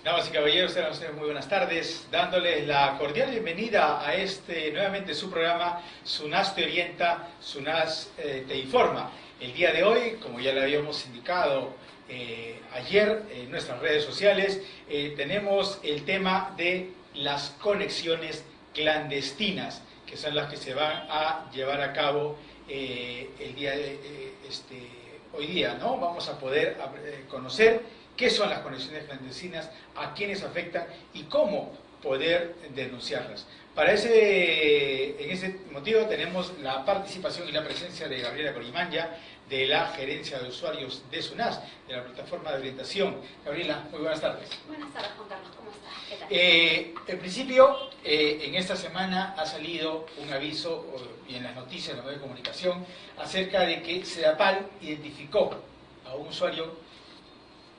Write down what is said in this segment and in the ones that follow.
Damas y caballeros, tengan ustedes muy buenas tardes, dándoles la cordial bienvenida a nuevamente su programa SUNAS te orienta, SUNAS te informa. El día de hoy, como ya le habíamos indicado ayer en nuestras redes sociales, tenemos el tema de las conexiones clandestinas, que son las que se van a llevar a cabo el día de hoy día, ¿no? Vamos a poder conocer qué son las conexiones clandestinas, a quiénes afectan y cómo poder denunciarlas. En ese motivo tenemos la participación y la presencia de Gabriela Corimanya, de la Gerencia de Usuarios de SUNAS, de la Plataforma de Orientación. Gabriela, muy buenas tardes. Buenas tardes, Juan Carlos, ¿cómo estás? ¿Qué tal? En principio, en esta semana ha salido un aviso, y en las noticias de los medios de comunicación, acerca de que SEDAPAL identificó a un usuario,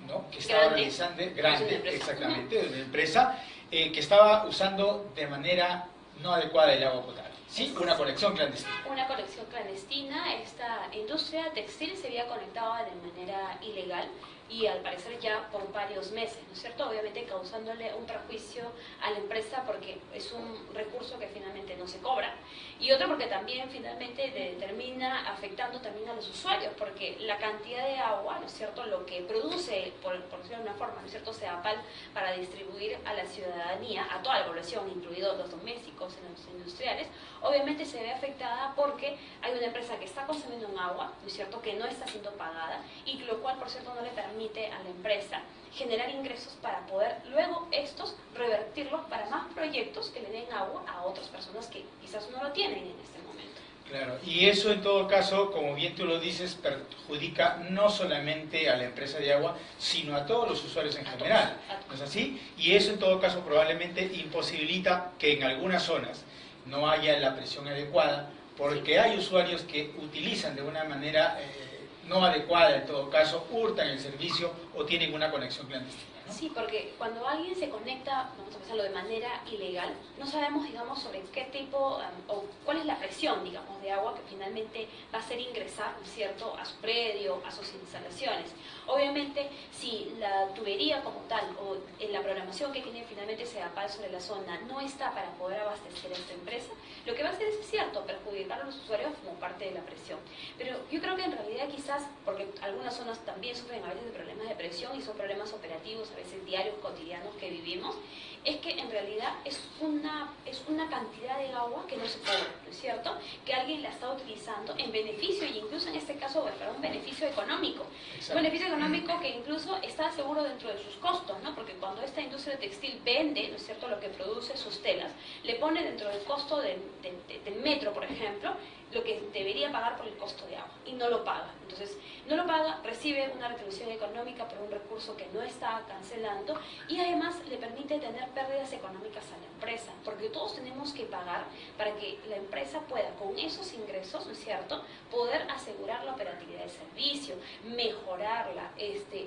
¿no?, que estaba realizando, exactamente, de una empresa, que estaba usando de manera no adecuada el agua potable. Sí, una conexión clandestina. Una conexión clandestina. Esta industria textil se había conectado de manera ilegal y al parecer ya por varios meses, ¿no es cierto? Obviamente causándole un perjuicio a la empresa porque es un recurso que finalmente no se cobra, y otro porque también finalmente termina afectando también a los usuarios, porque la cantidad de agua, ¿no es cierto?, lo que produce, por decirlo de una forma, ¿no es cierto?, SEDAPAL para distribuir a la ciudadanía, a toda la población, incluidos los domésticos y los industriales, obviamente se ve afectada porque hay una empresa que está consumiendo un agua, ¿no es cierto?, que no está siendo pagada, y lo cual, por cierto, no le permite a la empresa generar ingresos para poder luego estos revertirlos para más proyectos que le den agua a otras personas que quizás no lo tienen en este momento. Claro, y eso en todo caso, como bien tú lo dices, perjudica no solamente a la empresa de agua, sino a todos los usuarios en general, ¿no es así? Y eso en todo caso probablemente imposibilita que en algunas zonas no haya la presión adecuada, porque hay usuarios que utilizan de una manera no adecuada, en todo caso, hurtan el servicio o tienen una conexión clandestina, ¿no? Sí, porque cuando alguien se conecta, vamos a pensarlo, de manera ilegal, no sabemos, digamos, sobre qué tipo o cuál es la presión, digamos, de agua que finalmente va a hacer ingresar, ¿no es cierto?, a su predio, a sus instalaciones. Obviamente, si la tubería como tal o en la programación que tiene finalmente SEDAPAL sobre la zona no está para poder abastecer a esta empresa, lo que va a hacer es cierto, perjudicar a los usuarios como parte de la presión. Pero yo creo que en realidad quizás, porque algunas zonas también sufren a veces de problemas de presión y son problemas operativos, a veces diarios, cotidianos que vivimos, es que en realidad es una cantidad de agua que no se cobra, ¿no es cierto?, que alguien la está utilizando en beneficio, y incluso en este caso para un beneficio económico. Exacto. Un beneficio económico que incluso está seguro dentro de sus costos, ¿no?, porque cuando esta industria textil vende, ¿no es cierto?, lo que produce, sus telas, le pone dentro del costo del metro, por ejemplo, lo que debería pagar por el costo de agua, y no lo paga. Entonces, no lo paga, recibe una retribución económica por un recurso que no está cancelando, y además le permite tener pérdidas económicas a la empresa, porque todos tenemos que pagar para que la empresa pueda, con esos ingresos, ¿no es cierto?, poder asegurar la operatividad del servicio, mejorarla,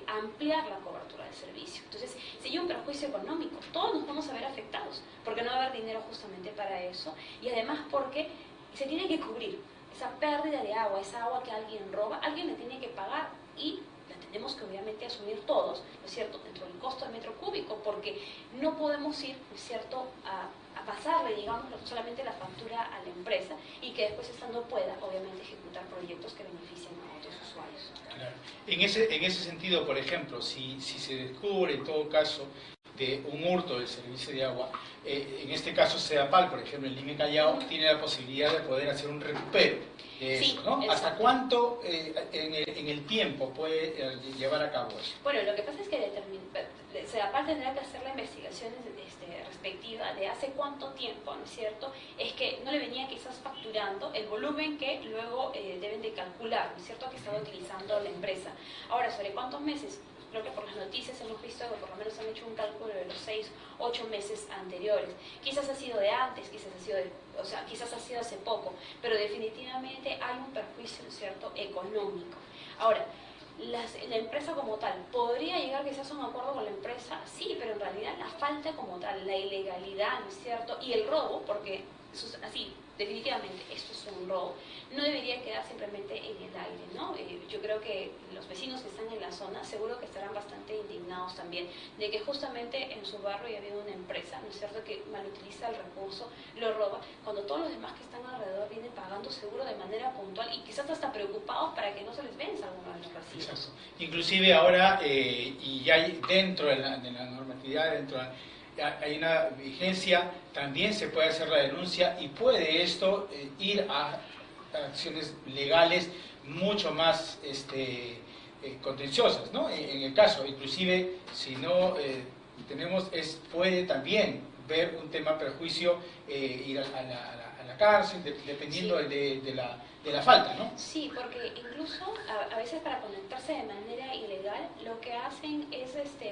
ampliar la cobertura del servicio. Entonces, si hay un perjuicio económico, todos nos vamos a ver afectados, porque no va a haber dinero justamente para eso, y además porque se tiene que cubrir esa pérdida de agua, esa agua que alguien roba, alguien la tiene que pagar, y la tenemos que obviamente asumir todos, ¿no es cierto?, dentro del costo del metro cúbico, porque no podemos ir, ¿no es cierto?, a pasarle, digamos, solamente la factura a la empresa y que después esta no pueda, obviamente, ejecutar proyectos que beneficien a otros usuarios. Claro. En ese sentido, por ejemplo, si se descubre en todo caso de un hurto del servicio de agua, en este caso SEDAPAL, por ejemplo, en Lima y Callao, tiene la posibilidad de poder hacer un recupero de eso, ¿no? Exacto. ¿Hasta cuánto en el tiempo puede llevar a cabo eso? Bueno, lo que pasa es que SEDAPAL tendrá que hacer la investigación respectiva de hace cuánto tiempo, ¿no es cierto?, es que no le venía quizás facturando el volumen que luego deben de calcular, ¿no es cierto?, que estaba utilizando la empresa. Ahora, ¿sobre cuántos meses? Creo que por las noticias hemos visto que por lo menos han hecho un cálculo de los 6, 8 meses anteriores. Quizás ha sido de antes, quizás ha sido hace poco, pero definitivamente hay un perjuicio, ¿no es cierto?, económico. Ahora, la empresa como tal, ¿podría llegar quizás a un acuerdo con la empresa? Sí, pero en realidad la falta como tal, la ilegalidad, ¿no es cierto?, y el robo, porque eso es así, definitivamente, esto es un robo, no debería quedar simplemente en el aire, ¿no? Yo creo que los vecinos que están en la zona seguro que estarán bastante indignados también de que justamente en su barrio ha habido una empresa, ¿no es cierto?, que malutiliza el recurso, lo roba, cuando todos los demás que están alrededor vienen pagando seguro de manera puntual y quizás hasta preocupados para que no se les venza alguno de los recibos. Exacto. Inclusive ahora, y ya hay dentro de la normatividad, hay una vigencia, también se puede hacer la denuncia y puede esto ir a acciones legales mucho más contenciosas, ¿no? En el caso, inclusive, si no puede también ver un tema perjuicio, ir a la cárcel, dependiendo Sí. de la falta, ¿no? Sí, porque incluso a veces para conectarse de manera ilegal lo que hacen es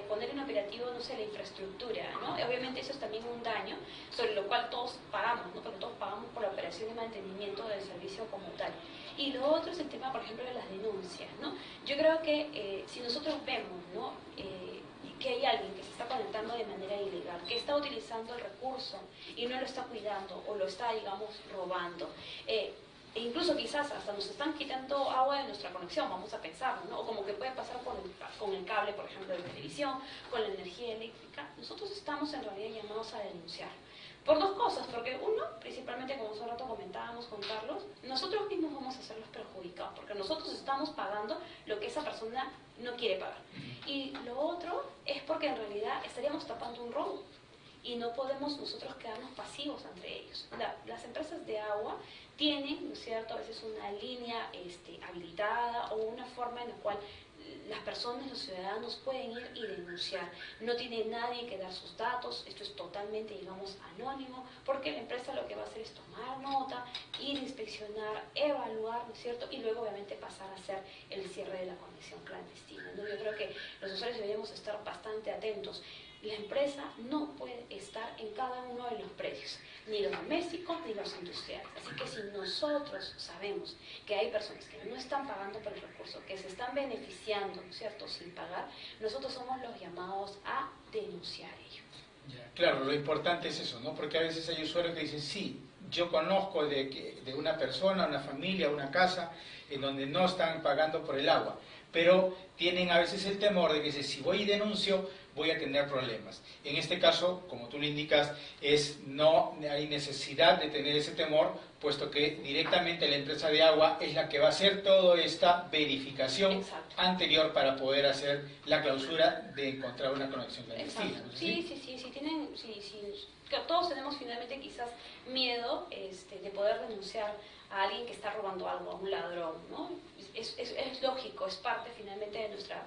poner en operativo, no sé, la infraestructura, ¿no? Obviamente eso es también un daño sobre lo cual todos pagamos, ¿no? Porque todos pagamos por la operación y mantenimiento del servicio como tal. Y lo otro es el tema, por ejemplo, de las denuncias, ¿no? Yo creo que si nosotros vemos, ¿no?, que hay alguien que se está conectando de manera ilegal, que está utilizando el recurso y no lo está cuidando o lo está, digamos, robando, e incluso quizás hasta nos están quitando agua de nuestra conexión, vamos a pensarlo, ¿no? O como que puede pasar con el cable, por ejemplo, de televisión, con la energía eléctrica. Nosotros estamos en realidad llamados a denunciar. Por dos cosas, porque uno, principalmente como hace un rato comentábamos con Carlos, nosotros mismos vamos a ser los perjudicados, porque nosotros estamos pagando lo que esa persona no quiere pagar. Y lo otro es porque en realidad estaríamos tapando un robo. Y no podemos nosotros quedarnos pasivos ante ellos. Las empresas de agua tienen, ¿no es cierto?, a veces una línea habilitada o una forma en la cual las personas, los ciudadanos pueden ir y denunciar. No tiene nadie que dar sus datos, esto es totalmente, digamos, anónimo, porque la empresa lo que va a hacer es tomar nota, ir a inspeccionar, evaluar, ¿no es cierto?, y luego obviamente pasar a hacer el cierre de la conexión clandestina, ¿no? Yo creo que los usuarios deberíamos estar bastante atentos. La empresa no puede estar en cada uno de los predios, ni los domésticos ni los industriales. Así que si nosotros sabemos que hay personas que no están pagando por el recurso, que se están beneficiando, ¿no es cierto?, sin pagar, nosotros somos los llamados a denunciar ello. Ya, claro, lo importante es eso, ¿no? Porque a veces hay usuarios que dicen, sí, yo conozco de una persona, una familia, una casa, en donde no están pagando por el agua, pero tienen a veces el temor de que si voy y denuncio, voy a tener problemas. En este caso, como tú lo indicas, no hay necesidad de tener ese temor, puesto que directamente la empresa de agua es la que va a hacer toda esta verificación. Exacto. Anterior para poder hacer la clausura de encontrar una conexión clandestina. ¿No? Sí, que todos tenemos finalmente quizás miedo de poder denunciar a alguien que está robando algo, a un ladrón, ¿no? Es lógico, es parte finalmente de nuestra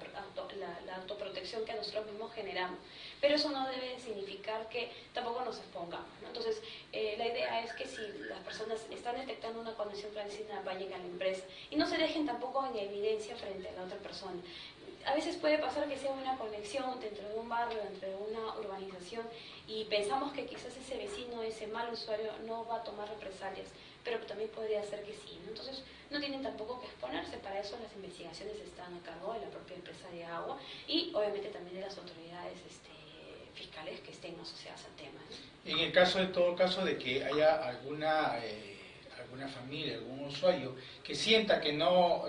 la autoprotección que nosotros mismos generamos, pero eso no debe significar que tampoco nos expongamos, ¿no? Entonces, la idea es que si las personas están detectando una conexión clandestina, vayan a la empresa y no se dejen tampoco en evidencia frente a la otra persona. A veces puede pasar que sea una conexión dentro de un barrio, dentro de una urbanización, y pensamos que quizás ese vecino, ese mal usuario, no va a tomar represalias, pero también podría ser que sí, ¿no? Entonces, no tienen tampoco que exponerse, para eso las investigaciones están a cargo de la propia empresa de agua y obviamente también de las autoridades fiscales que estén asociadas al tema, ¿no? En el caso, en todo caso, de que haya alguna familia, algún usuario que sienta que no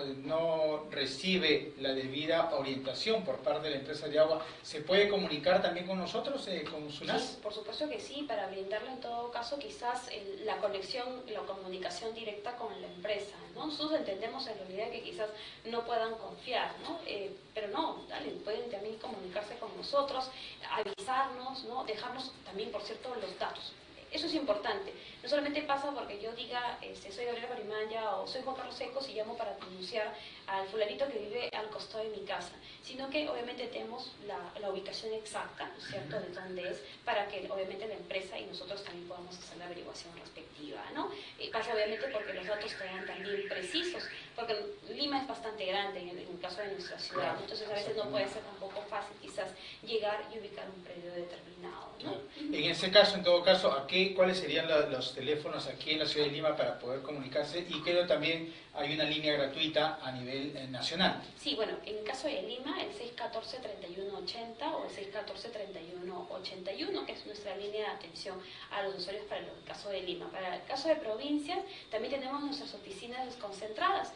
recibe la debida orientación por parte de la empresa de agua, ¿se puede comunicar también con nosotros, con SUNAS? Sí, por supuesto que sí, para brindarle en todo caso quizás la conexión, la comunicación directa con la empresa, ¿no? Nosotros entendemos en realidad que quizás no puedan confiar, ¿no? Pero no, pueden también comunicarse con nosotros, avisarnos, ¿no? Dejarnos también, por cierto, los datos. Eso es importante. No solamente pasa porque yo diga, soy Gabriela Parimaya o soy Juan Carlos Secos y llamo para denunciar al fulanito que vive al costado de mi casa, sino que obviamente tenemos la ubicación exacta, ¿no es cierto?, de dónde es, para que obviamente la empresa y nosotros también podamos hacer la averiguación respectiva, ¿no? Pasa obviamente porque los datos sean también precisos, porque Lima es bastante grande en el caso de nuestra ciudad, entonces a veces no puede ser tampoco fácil quizás llegar y ubicar un predio determinado, ¿no? En ese caso, en todo caso, ¿cuáles serían los teléfonos aquí en la ciudad de Lima para poder comunicarse? Y creo también hay una línea gratuita a nivel nacional. Sí, bueno, en el caso de Lima, el 614-3180 o el 614-3180, 181, que es nuestra línea de atención a los usuarios para el caso de Lima. Para el caso de provincias, también tenemos nuestras oficinas desconcentradas.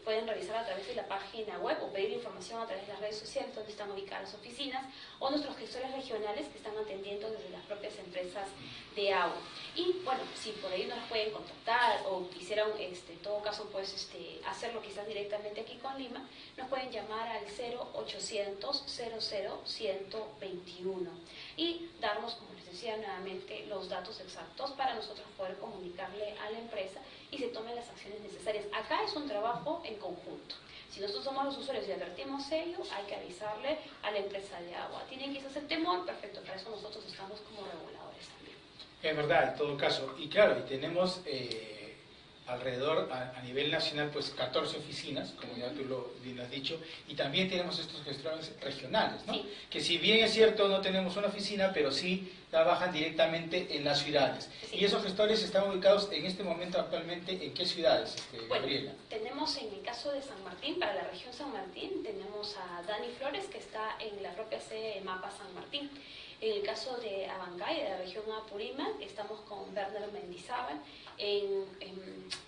Pueden revisar a través de la página web o pedir información a través de las redes sociales donde están ubicadas las oficinas, o nuestros gestores regionales que están atendiendo desde las propias empresas de agua. Y bueno, si por ahí no nos pueden contactar o quisieran, en todo caso, pues hacerlo quizás directamente aquí con Lima, nos pueden llamar al 0800 00 121 y darnos, como les decía nuevamente, los datos exactos para nosotros poder comunicarle a la empresa y se tomen las acciones necesarias. Acá es un trabajo en conjunto. Si nosotros somos los usuarios y advertimos ello, hay que avisarle a la empresa de agua. Tienen quizás el temor, perfecto, para eso nosotros estamos como reguladores también. Es verdad, en todo caso. Y claro, y tenemos alrededor, a nivel nacional, pues 14 oficinas, como ya tú lo has dicho, y también tenemos estos gestores regionales, ¿no? Sí. Que si bien es cierto, no tenemos una oficina, pero sí trabajan directamente en las ciudades. Sí. Y esos gestores están ubicados en este momento actualmente, ¿en qué ciudades, Bueno, Gabriela? tenemos en el caso de San Martín, para la región San Martín, tenemos a Dani Flores, que está en la propia sede de MAPA San Martín. En el caso de Abancay, de la región Apurímac, estamos con Werner Mendizábal. En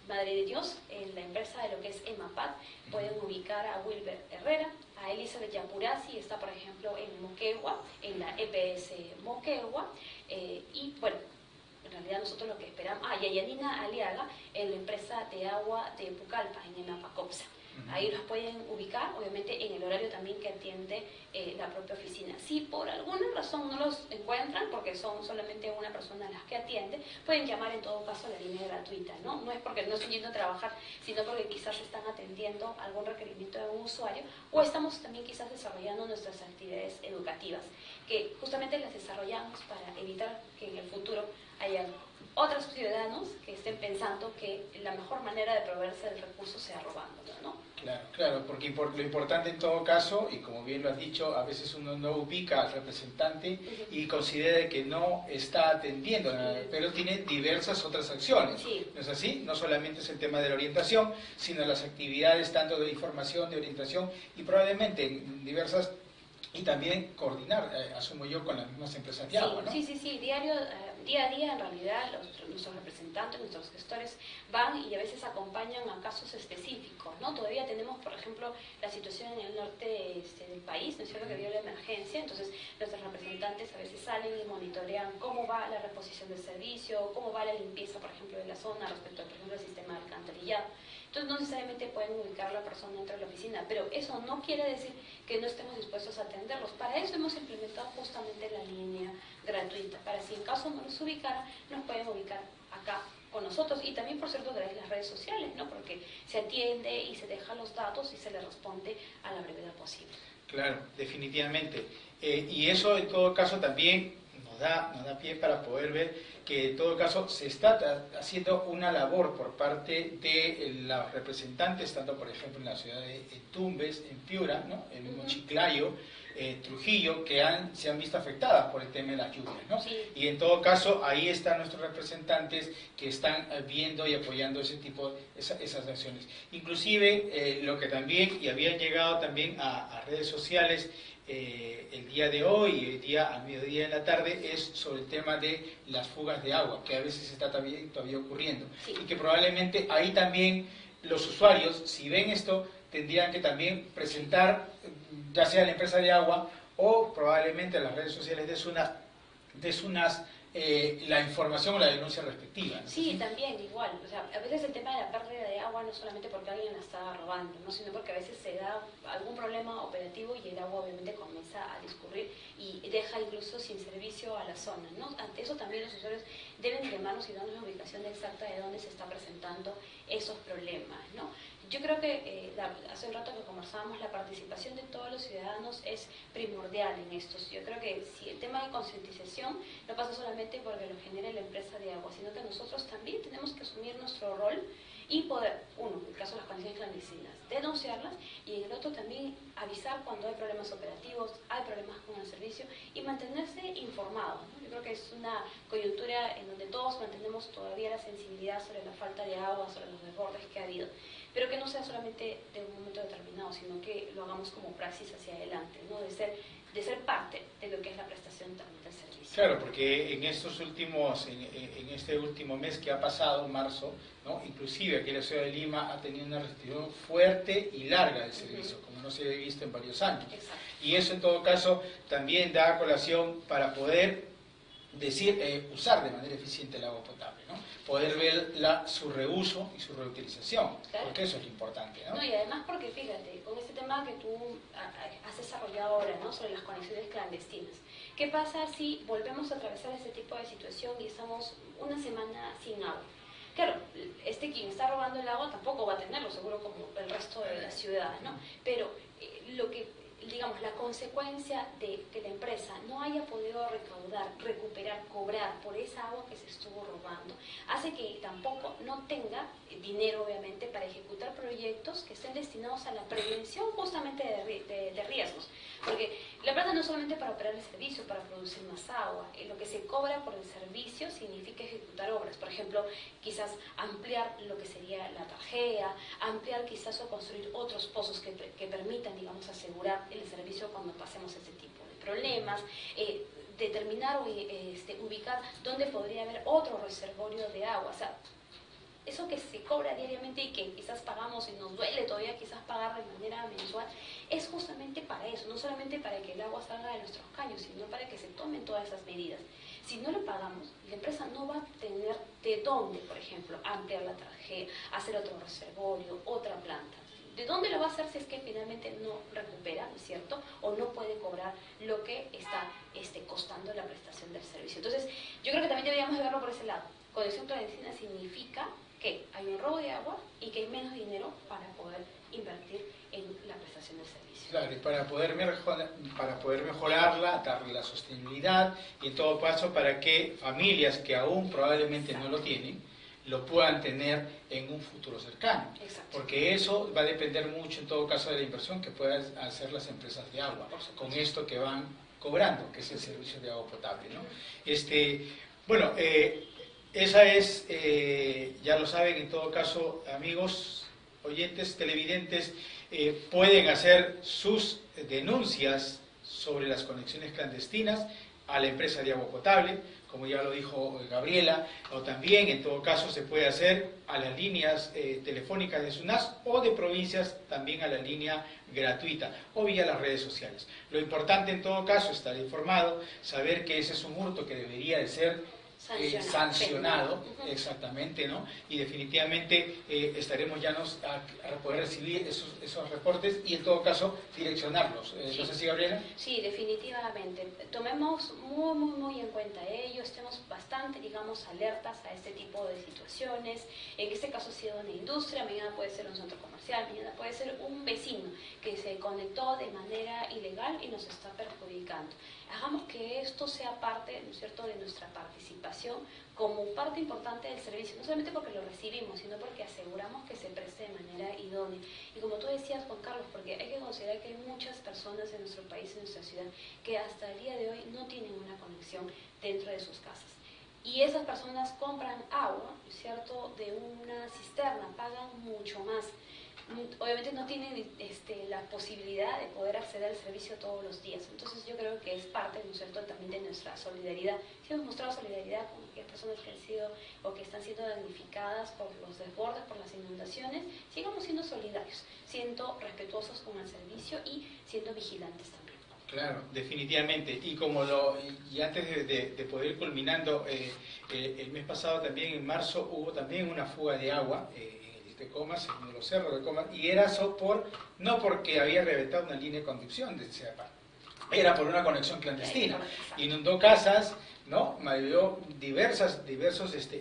Madre de Dios, en la empresa de lo que es EMAPAD, pueden ubicar a Wilber Herrera, a Elizabeth Yapurasi, está por ejemplo en Moquegua, en la EPS Moquegua, y bueno, en realidad nosotros lo que esperamos, y a Yanina Aliaga en la empresa de agua de Pucallpa, en EMAPACOPSA. Ahí los pueden ubicar, obviamente en el horario también que atiende la propia oficina. Si por alguna razón no los encuentran, porque son solamente una persona las que atiende, pueden llamar en todo caso a la línea gratuita, ¿no? No es porque no estén yendo a trabajar, sino porque quizás están atendiendo algún requerimiento de un usuario, o estamos también quizás desarrollando nuestras actividades educativas, que justamente las desarrollamos para evitar que en el futuro haya otros ciudadanos que estén pensando que la mejor manera de proveerse del recurso sea robándolo, ¿no? Claro, porque lo importante en todo caso, y como bien lo has dicho, a veces uno no ubica al representante y considera que no está atendiendo, pero tiene diversas otras acciones. Sí. ¿No es así? No solamente es el tema de la orientación, sino las actividades tanto de información, de orientación y probablemente en diversas. Y también coordinar, asumo yo, con las mismas empresas de agua, ¿no? Sí, día a día en realidad nuestros representantes, nuestros gestores van y a veces acompañan a casos específicos, ¿no? Todavía tenemos, por ejemplo, la situación en el norte del país, ¿no es cierto?, que vio la emergencia, entonces nuestros representantes a veces salen y monitorean cómo va la reposición del servicio, cómo va la limpieza, por ejemplo, de la zona respecto, por ejemplo, al sistema de alcantarillado. Entonces no necesariamente pueden ubicar a la persona dentro de la oficina, pero eso no quiere decir que no estemos dispuestos a atenderlos. Para eso hemos implementado justamente la línea gratuita, para si en caso no los ubicara, nos pueden ubicar acá con nosotros, y también por cierto a través de las redes sociales, ¿no? Porque se atiende y se deja los datos y se le responde a la brevedad posible. Claro, definitivamente. Y eso en todo caso también nos da pie para poder ver que en todo caso se está haciendo una labor por parte de los representantes, tanto por ejemplo en la ciudad de Tumbes, en Piura, ¿no? El mismo Chiclayo, Trujillo, que se han visto afectadas por el tema de las lluvias, ¿no? Sí. Y en todo caso ahí están nuestros representantes que están viendo y apoyando ese tipo, esas acciones. Inclusive lo que también, y habían llegado también a redes sociales, el día de hoy, el día al mediodía en la tarde, es sobre el tema de las fugas de agua, que a veces está todavía ocurriendo. Sí. Y que probablemente ahí también los usuarios, si ven esto, tendrían que también presentar, ya sea a la empresa de agua o probablemente a las redes sociales de SUNAS, la información o la denuncia respectiva, ¿no? Sí, también, igual. O sea, a veces el tema de la pérdida de agua no solamente porque alguien la está robando, ¿no? Sino porque a veces se da algún problema operativo y el agua obviamente comienza a discurrir y deja incluso sin servicio a la zona, ¿no? Ante eso también los usuarios deben llamarnos y darnos la ubicación exacta de dónde se está presentando esos problemas, ¿no? Yo creo que hace un rato que conversábamos, la participación de todos los ciudadanos es primordial en esto. Yo creo que si el tema de concientización no pasa solamente porque lo genere la empresa de agua, sino que nosotros también tenemos que asumir nuestro rol y poder, uno, en el caso de las condiciones clandestinas, denunciarlas, y en el otro también avisar cuando hay problemas operativos, hay problemas con el servicio, y mantenerse informados, ¿no? Yo creo que es una coyuntura en donde todos mantenemos todavía la sensibilidad sobre la falta de agua, sobre los desbordes que ha habido, pero que no sea solamente de un momento determinado, sino que lo hagamos como praxis hacia adelante, ¿no? De ser parte de lo que es la prestación también del servicio. Claro, porque en estos últimos, en este último mes que ha pasado, marzo, ¿no? Inclusive aquí en la ciudad de Lima ha tenido una restricción fuerte y larga del servicio, como no se había visto en varios años. Exacto. Y eso en todo caso también da a colación para poder usar de manera eficiente el agua potable, ¿no? Poder ver su reuso y su reutilización, Claro. porque eso es lo importante, ¿no? No, y además porque fíjate, con este tema que tú has desarrollado ahora, ¿no? Sobre las conexiones clandestinas, ¿qué pasa si volvemos a atravesar ese tipo de situación y estamos una semana sin agua? Claro, quien está robando el agua tampoco va a tenerlo, seguro como el resto de las ciudades, ¿no? Pero lo que, digamos, la consecuencia de que la empresa no haya podido recaudar, recuperar, cobrar por esa agua que se estuvo robando, hace que tampoco no tenga dinero, obviamente, para ejecutar proyectos que estén destinados a la prevención justamente de riesgos. Porque la plata no es solamente para operar el servicio, para producir más agua. Lo que se cobra por el servicio significa ejecutar obras. Por ejemplo, quizás ampliar lo que sería la tarjea, ampliar quizás o construir otros pozos que permitan, digamos, asegurar el servicio cuando pasemos ese tipo de problemas, determinar o ubicar dónde podría haber otro reservorio de agua. O sea, eso que se cobra diariamente y que quizás pagamos y nos duele todavía quizás pagar de manera mensual, es justamente para eso, no solamente para que el agua salga de nuestros caños, sino para que se tomen todas esas medidas. Si no lo pagamos, la empresa no va a tener de dónde, por ejemplo, ampliar la tarjeta, hacer otro reservorio, otra planta. ¿De dónde lo va a hacer si es que finalmente no recupera, ¿no es cierto? O no puede cobrar lo que está costando la prestación del servicio. Entonces, yo creo que también deberíamos de verlo por ese lado. Conexión clandestina significa que hay un robo de agua y que hay menos dinero para poder invertir en la prestación del servicio. Claro, y para poder mejorarla, darle la sostenibilidad y en todo caso para que familias que aún probablemente no lo tienen, lo puedan tener en un futuro cercano. Exacto. Porque eso va a depender mucho en todo caso de la inversión que puedan hacer las empresas de agua, con esto que van cobrando, que es el servicio de agua potable, ¿no? Bueno, esa es, ya lo saben, en todo caso, amigos, oyentes, televidentes, pueden hacer sus denuncias sobre las conexiones clandestinas a la empresa de agua potable, como ya lo dijo Gabriela, o también en todo caso se puede hacer a las líneas telefónicas de SUNAS o de provincias también a la línea gratuita o vía las redes sociales. Lo importante en todo caso es estar informado, saber que ese es un hurto que debería de ser sancionado, exactamente, ¿no? Y definitivamente estaremos ya a poder recibir esos reportes y en todo caso direccionarlos. Sí. No sé si Gabriela. Sí, definitivamente. Tomemos muy en cuenta ello, estemos bastante, digamos, alertas a este tipo de situaciones. En este caso ha sido una industria, mañana puede ser un centro comercial, mañana puede ser un vecino que se conectó de manera ilegal y nos está perjudicando. Hagamos que esto sea parte, ¿no es cierto?, de nuestra participación como parte importante del servicio, no solamente porque lo recibimos, sino porque aseguramos que se preste de manera idónea. Y como tú decías, Juan Carlos, porque hay que considerar que hay muchas personas en nuestro país, en nuestra ciudad, que hasta el día de hoy no tienen una conexión dentro de sus casas. Y esas personas compran agua, ¿no es cierto?, de una cisterna, pagan mucho más. Obviamente no tienen la posibilidad de poder acceder al servicio todos los días. Entonces yo creo que es parte, ¿no es cierto?, también de nuestra solidaridad. Si hemos mostrado solidaridad con aquellas personas que han sido o que están siendo damnificadas por los desbordes, por las inundaciones, sigamos siendo solidarios, siendo respetuosos con el servicio y siendo vigilantes también. Claro, definitivamente. Y y antes de poder ir culminando, el mes pasado también, en marzo, hubo también una fuga de agua de Comas, en los cerros de Comas, y era no porque había reventado una línea de conducción de CEPA, era por una conexión clandestina. Inundó casas, ¿no? Malvivió diversos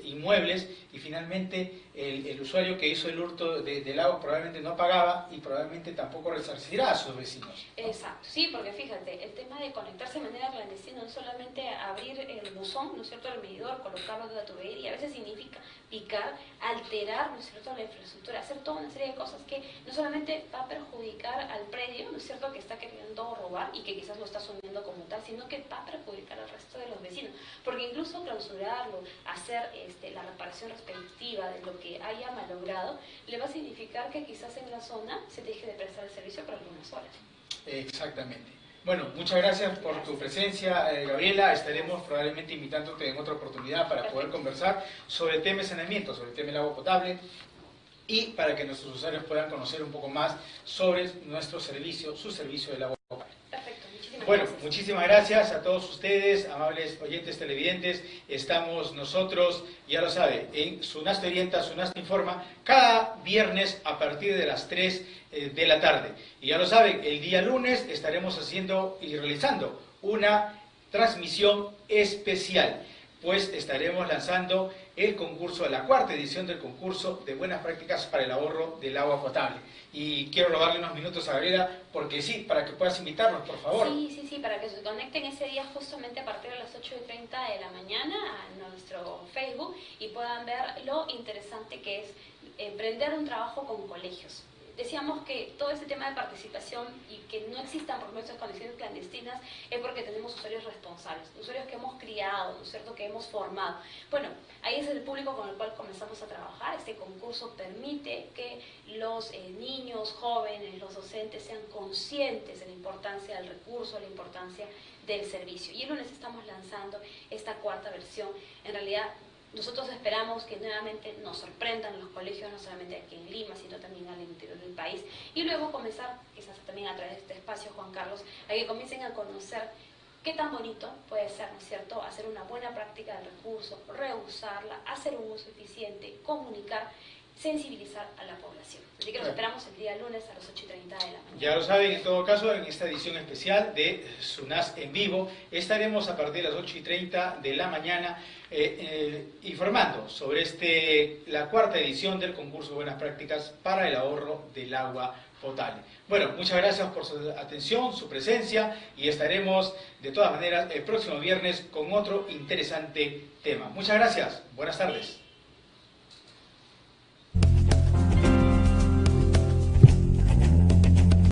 inmuebles y finalmente el usuario que hizo el hurto del agua probablemente no pagaba y probablemente tampoco resarcirá a sus vecinos, ¿no? Exacto, sí, porque fíjate, el tema de conectarse de manera clandestina no es solamente abrir el buzón, ¿no es cierto?, el medidor, colocarlo de la tubería, a veces significa picar, alterar, ¿no es cierto?, la infraestructura, hacer toda una serie de cosas que no solamente va a perjudicar al predio, ¿no es cierto?, que está queriendo robar y que quizás lo está asumiendo como tal, sino que va a perjudicar al resto de los vecinos, porque incluso clausurarlo, hacer la reparación respectiva de lo que haya malogrado, le va a significar que quizás en la zona se deje de prestar el servicio por algunas horas. Exactamente. Bueno, muchas gracias por tu presencia, Gabriela. Estaremos probablemente invitándote en otra oportunidad para poder conversar sobre el tema de saneamiento, sobre el tema del agua potable y para que nuestros usuarios puedan conocer un poco más sobre nuestro servicio, su servicio del agua potable. Perfecto, muchísimas Bueno, gracias. muchísimas gracias a todos ustedes, amables oyentes televidentes. Estamos nosotros, ya lo sabe, en Sunaste Orienta, Sunaste Informa, cada viernes a partir de las 3 de la tarde. Y ya lo saben, el día lunes estaremos haciendo y realizando una transmisión especial, pues estaremos lanzando el concurso, la cuarta edición del concurso de buenas prácticas para el ahorro del agua potable. Y quiero robarle unos minutos a Gabriela, porque sí, para que puedas invitarnos, por favor. Sí, para que se conecten ese día justamente a partir de las 8:30 de la mañana a nuestro Facebook y puedan ver lo interesante que es emprender un trabajo con colegios. Decíamos que todo este tema de participación y que no existan, por ejemplo, estas condiciones clandestinas es porque tenemos usuarios responsables, usuarios que hemos criado, ¿no es cierto?, que hemos formado. Bueno, ahí es el público con el cual comenzamos a trabajar. Este concurso permite que los niños, jóvenes, los docentes sean conscientes de la importancia del recurso, de la importancia del servicio. Y el lunes estamos lanzando esta cuarta versión. En realidad, nosotros esperamos que nuevamente nos sorprendan los colegios, no solamente aquí en Lima, sino también al interior del país. Y luego comenzar, quizás también a través de este espacio, Juan Carlos, a que comiencen a conocer qué tan bonito puede ser, ¿no es cierto?, hacer una buena práctica del recurso, reusarla, hacer un uso eficiente, comunicar, sensibilizar a la población. Así que los esperamos el día lunes a las 8:30 de la mañana. Ya lo saben, en todo caso, en esta edición especial de SUNAS en vivo, estaremos a partir de las 8:30 de la mañana informando sobre la cuarta edición del concurso de buenas prácticas para el ahorro del agua potable. Bueno, muchas gracias por su atención, su presencia, y estaremos de todas maneras el próximo viernes con otro interesante tema. Muchas gracias, buenas tardes.